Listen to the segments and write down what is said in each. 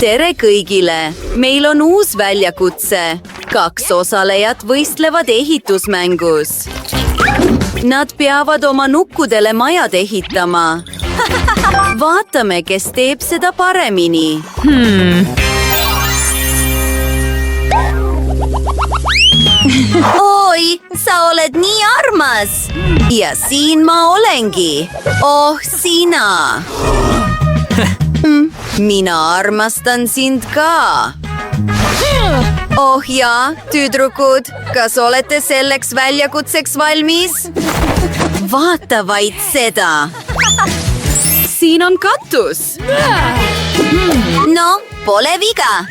tere kõigile! Meil on uus väljakutse. 2 osalejat võistlevad ehitusmängus. Nad peavad oma nukkudele majad ehitama. Vaatame, kes teeb seda paremini. Oi, sa oled nii armas! Ja siin ma olengi. Oh, sina! Mina armastan sind ka. Oh jaa, tüdrukud, kas olete selleks väljakutseks valmis? Vaata vaid seda. Siin on katus. No, pole viga.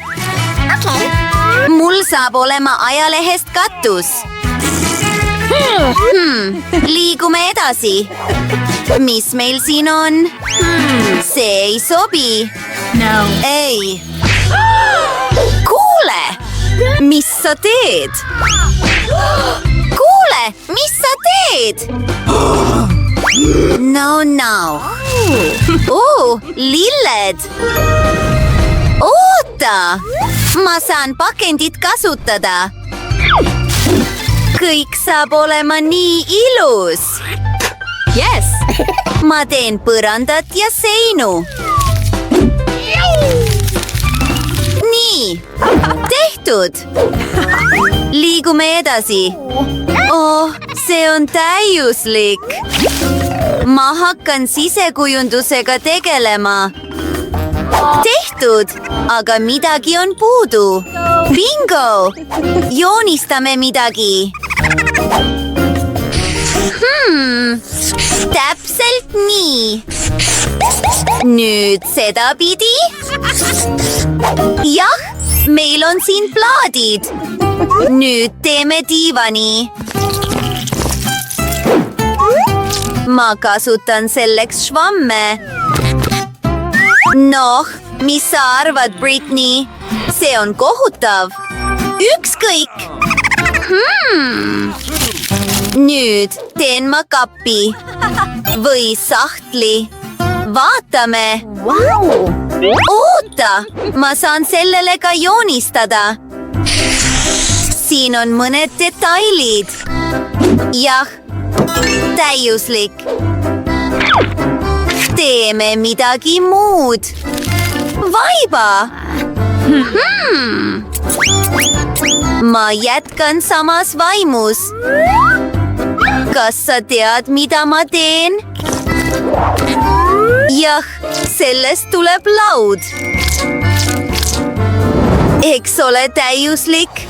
Mul saab olema ajalehest katus. Liigume edasi. Mis meil siin on? See ei sobi. No. Ei. Kuule! Mis sa teed? Kuule, mis sa teed? No. Lilled. Oota! Ma saan pakendit kasutada. Kõik saab olema nii ilus. Yes! Ma teen põrandat ja seinu. Nii, tehtud. Liigume edasi. Oh, see on täiuslik. Ma hakkan sisekujundusega tegelema. Tehtud, aga midagi on puudu. Bingo! Joonistame midagi. Täpselt nii. Nüüd sedapidi. Jah, meil on siin plaadid. Nüüd teeme diivani. Ma kasutan selleks švamme. Noh, mis sa arvad, Britney? See on kohutav. Ükskõik. Nüüd teen ma kapi või sahtli. Vaatame. Oota, ma saan sellele ka joonistada. Siin on mõned detailid. Jah, täiuslik. Teeme midagi muud. Vaiba. Ma jätkan samas vaimus. Kas sa tead, mida ma teen? Jah, sellest tuleb laud. Eks ole täiuslik?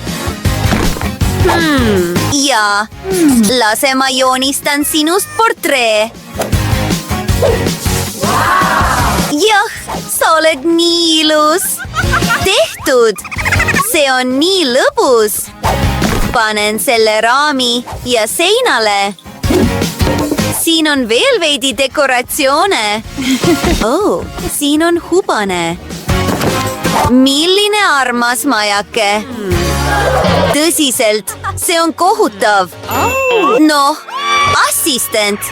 Jaa, lase ma joonistan sinust portree. Jah, sa oled nii ilus. Tehtud. See on nii lõbus. Panen selle raami ja seinale. Siin on veel veidi dekoratsioone. Oh, siin on hubane. Milline armas majake. Tõsiselt, see on kohutav. Noh, assistent.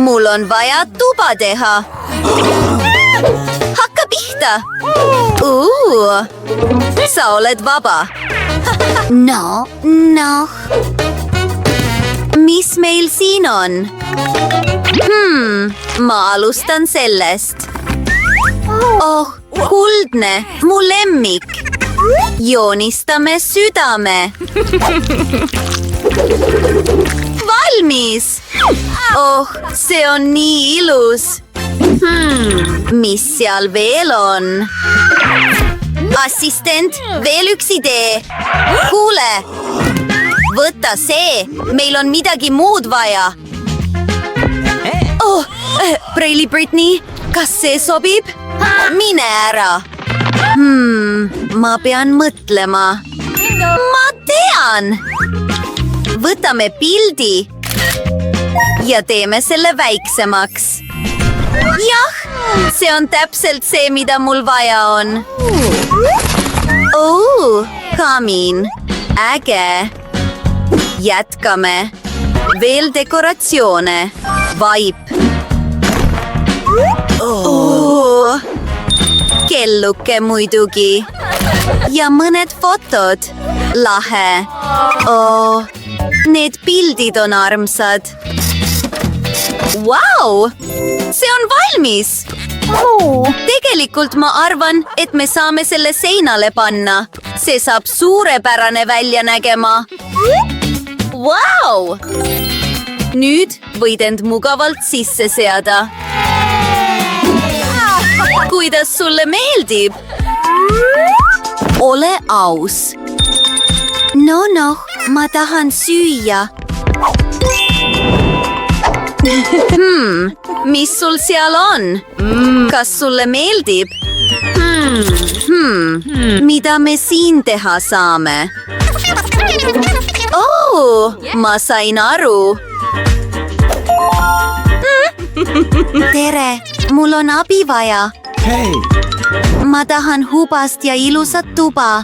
Mul on vaja tuba teha. Hakka pihta. Sa oled vaba. No. Mis meil siin on? Ma alustan sellest. Oh, kuldne, mu lemmik. Joonistame südame. Valmis! Oh, see on nii ilus. Mis seal veel on? Assistent, veel üks idee. Kuule, võta see. Meil on midagi muud vaja. Oh, preili Britney, kas see sobib? Mine ära. Ma pean mõtlema. Ma tean. Võtame pildi ja teeme selle väiksemaks. Jah, see on täpselt see, mida mul vaja on. Kamiin. Äge. Jätkame. Veel dekoratsioone. Vaip. kelluke muidugi. ja mõned fotod. Lahe. Oh, need pildid on armsad. Vau! See on valmis! Tegelikult ma arvan, et me saame selle seinale panna. See saab suurepärane välja nägema. Vau! Nüüd võid end mugavalt sisse seada. Kuidas sulle meeldib? Ole aus. Noh, ma tahan süüa. Mis sul seal on? Kas sulle meeldib? Mida me siin teha saame? Oh, ma sain aru. Tere, mul on abi vaja. Hey! Ma tahan hubast ja ilusat tuba.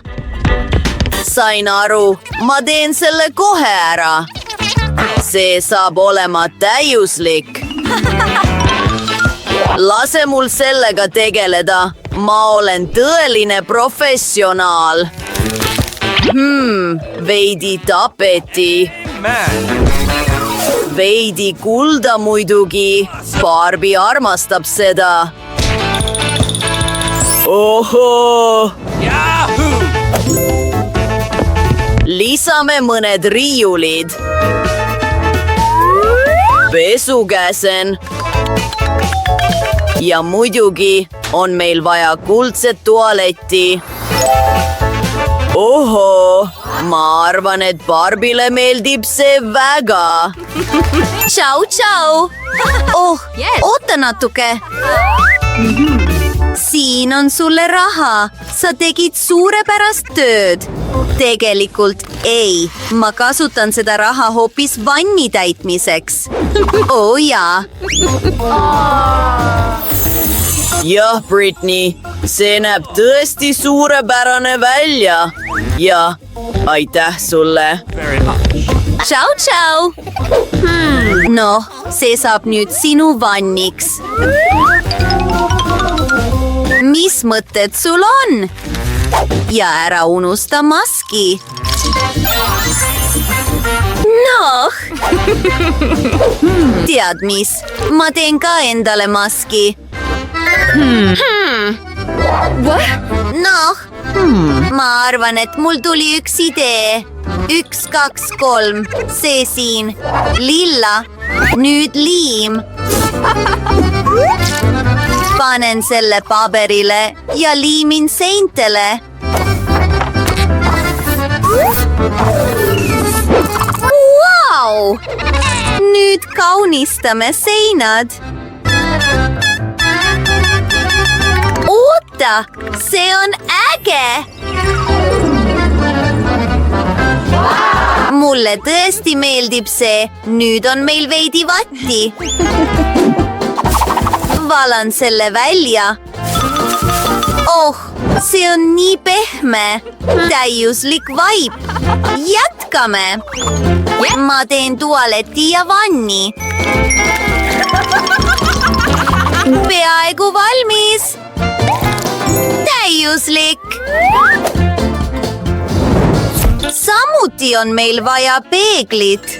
Sain aru, ma teen selle kohe ära. See saab olema täiuslik. Lase mul sellega tegeleda. Ma olen tõeline professionaal. Veidi tapeti. Veidi kulda muidugi. Barbie armastab seda. Ohoo! Lisame mõned riiulid. Pesukäsen. Ja muidugi on meil vaja kuldset tualetti. Ohoo, ma arvan, et Barbile meeldib see väga. Tšau. Oh, oota natuke. Siin on sulle raha. Sa tegid suurepärast tööd. Tegelikult ei, ma kasutan seda raha hoopis vanni täitmiseks. Oh jaa. Jah, Britney, see näeb tõesti suurepärane välja. Ja aitäh sulle. Tšau. Noh, see saab nüüd sinu vanniks. Mis mõtted sul on? Ja ära unusta maski. Noh. Tead mis, ma teen ka endale maski. Noh, ma arvan, et mul tuli üks idee. 1, 2, 3, see siin. Lilla, nüüd liim. Panen selle paberile ja liimin seintele. Vau! Nüüd kaunistame seinad. Oota, see on äge! Mulle tõesti meeldib see. Nüüd on meil veidi vatti. Valan selle välja. Oh, see on nii pehme. Täiuslik vaip. Jätkame. Ma teen tualeti ja vanni. Peaaegu valmis. Täiuslik. Samuti on meil vaja peeglit.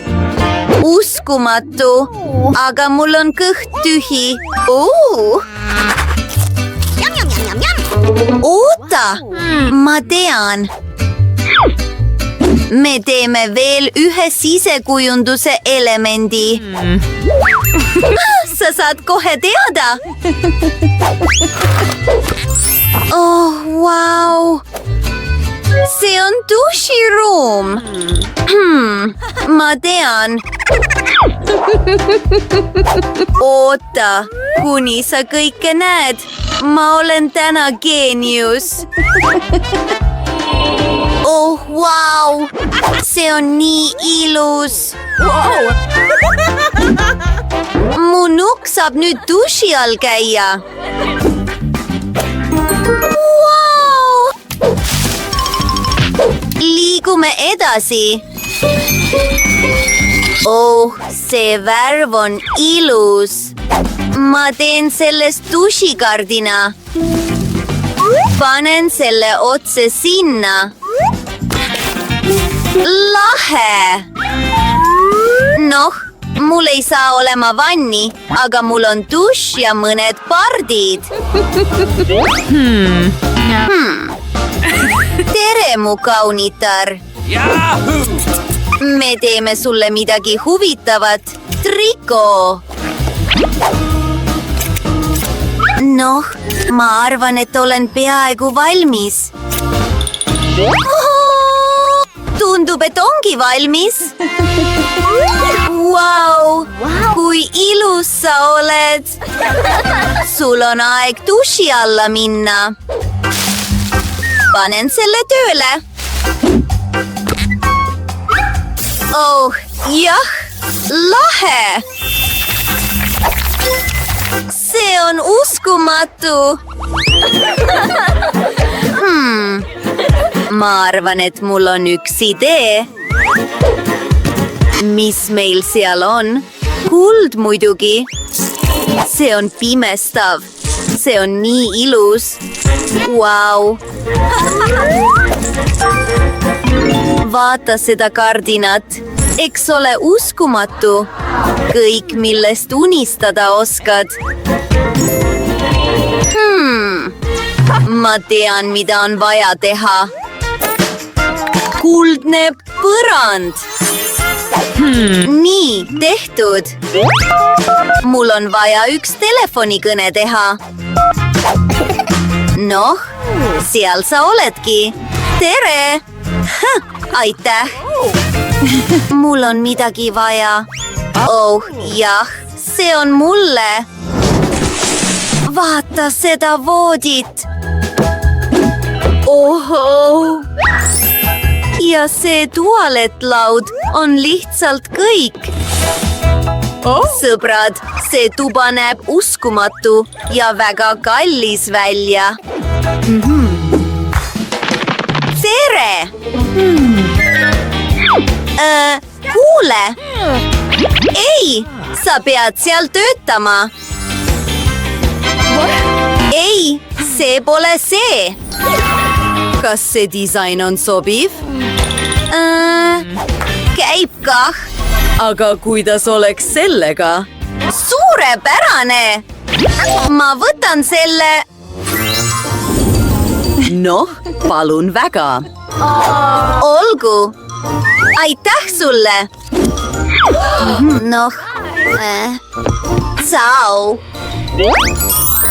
Uskumatu, aga mul on kõht tühi. Oota, ma tean. Me teeme veel ühe sisekujunduse elemendi. Sa saad kohe teada. Oh, vau. See on duširuum. Ma tean. Oota, kuni sa kõike näed. Ma olen täna geenius. Oh, vau. See on nii ilus. Mu nukk saab nüüd duši all käia. Liigume edasi. Oh, see värv on ilus. Ma teen sellest dušikardina. panen selle otse sinna. Lahe! Noh, mul ei saa olema vanni, aga mul on dušš ja mõned pardid. Tere, mu kaunitar! Me teeme sulle midagi huvitavat. Triko! Noh, ma arvan, et olen peaaegu valmis. Tundub, et ongi valmis. Vau, kui ilus sa oled. Sul on aeg duši alla minna. Panen selle tööle. Oh, jah, lahe. See on uskumatu. Ma arvan, et mul on üks idee. Mis meil seal on? Kuld muidugi. See on pimestav. See on nii ilus. Vau. Vaata seda kardinat. Eks ole uskumatu. Kõik, millest unistada oskad. Ma tean, mida on vaja teha. Kuldne põrand. Nii, tehtud. Mul on vaja üks telefonikõne teha. Noh, seal sa oledki. Tere! Aitäh! Mul on midagi vaja. Oh, jah, see on mulle. Vaata seda voodit. Ohoo! Ja see tualettlaud on lihtsalt kõik. Sõbrad, see tuba näeb uskumatu ja väga kallis välja. Tere! Kuule! Ei, sa pead seal töötama. Ei, see pole see. Kas see disain on sobiv? Käib kah. Aga kuidas oleks sellega? Suurepärane! Ma võtan selle. Noh, palun väga. Olgu. Aitäh sulle. Noh. Tsau.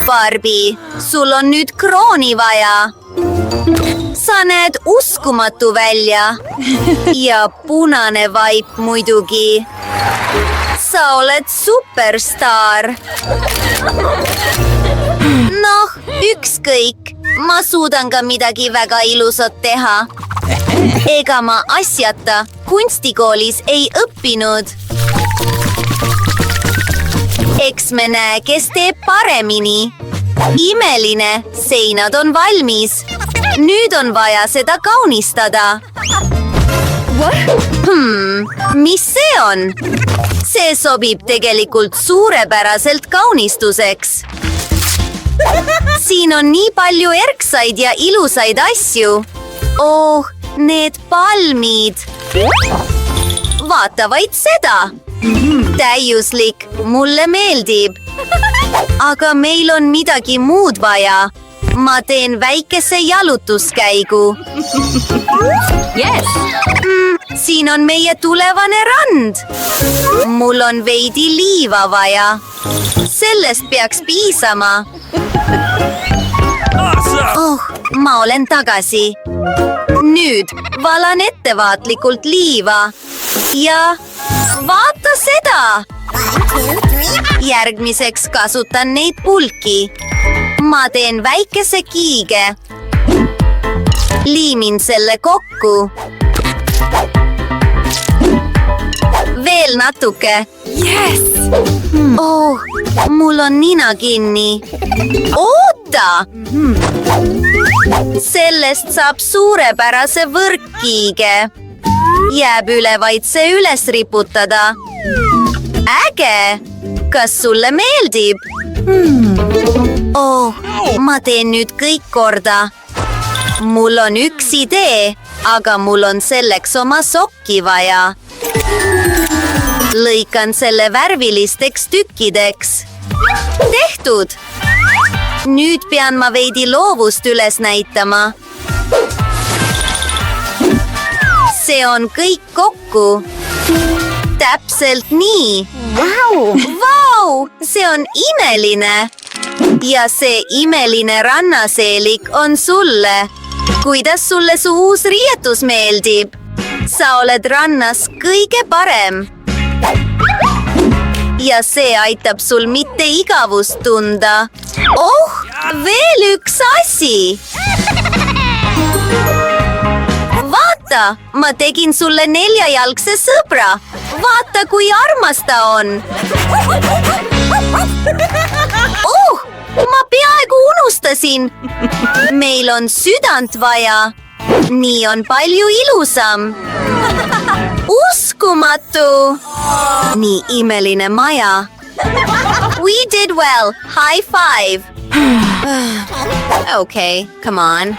Barbie, sul on nüüd krooni vaja. Sa näed uskumatu välja. Ja punane vaip muidugi. Sa oled superstaar. Noh, ükskõik. Ma suudan ka midagi väga ilusat teha. Ega ma asjata kunstikoolis ei õppinud. Eks me näe, kes teeb paremini. Imeline, seinad on valmis. Nüüd on vaja seda kaunistada. Mis see on? See sobib tegelikult suurepäraselt kaunistuseks. Siin on nii palju erksaid ja ilusaid asju. Oh, need palmid. Vaata vaid seda. Täiuslik, mulle meeldib. Aga meil on midagi muud vaja. Ma teen väikese jalutuskäigu. Siin on meie tulevane rand. Mul on veidi liiva vaja. Sellest peaks piisama. Oh, ma olen tagasi. Nüüd valan ettevaatlikult liiva. Ja vaata seda! Järgmiseks kasutan neid pulki. Ma teen väikese kiige. Liimin selle kokku. Veel natuke. Oh, mul on nina kinni. Oota! Sellest saab suurepärase võrkkiige. Jääb üle vaid see üles riputada. Äge! Kas sulle meeldib? oh, ma teen nüüd kõik korda. mul on üks idee, aga mul on selleks oma sokki vaja. lõikan selle värvilisteks tükkideks. tehtud! nüüd pean ma veidi loovust üles näitama. see on kõik kokku. täpselt nii. Vau, see on imeline. ja see imeline rannaseelik on sulle. kuidas sulle su uus riietus meeldib? sa oled rannas kõige parem. ja see aitab sul mitte igavust tunda. oh, veel üks asi. vaata, ma tegin sulle neljajalgse sõbra. vaata, kui armas ta on. oh, ma peaaegu unustasin. meil on südant vaja. nii on palju ilusam. uskumatu. nii imeline maja. We did well. High five. Okay, come on.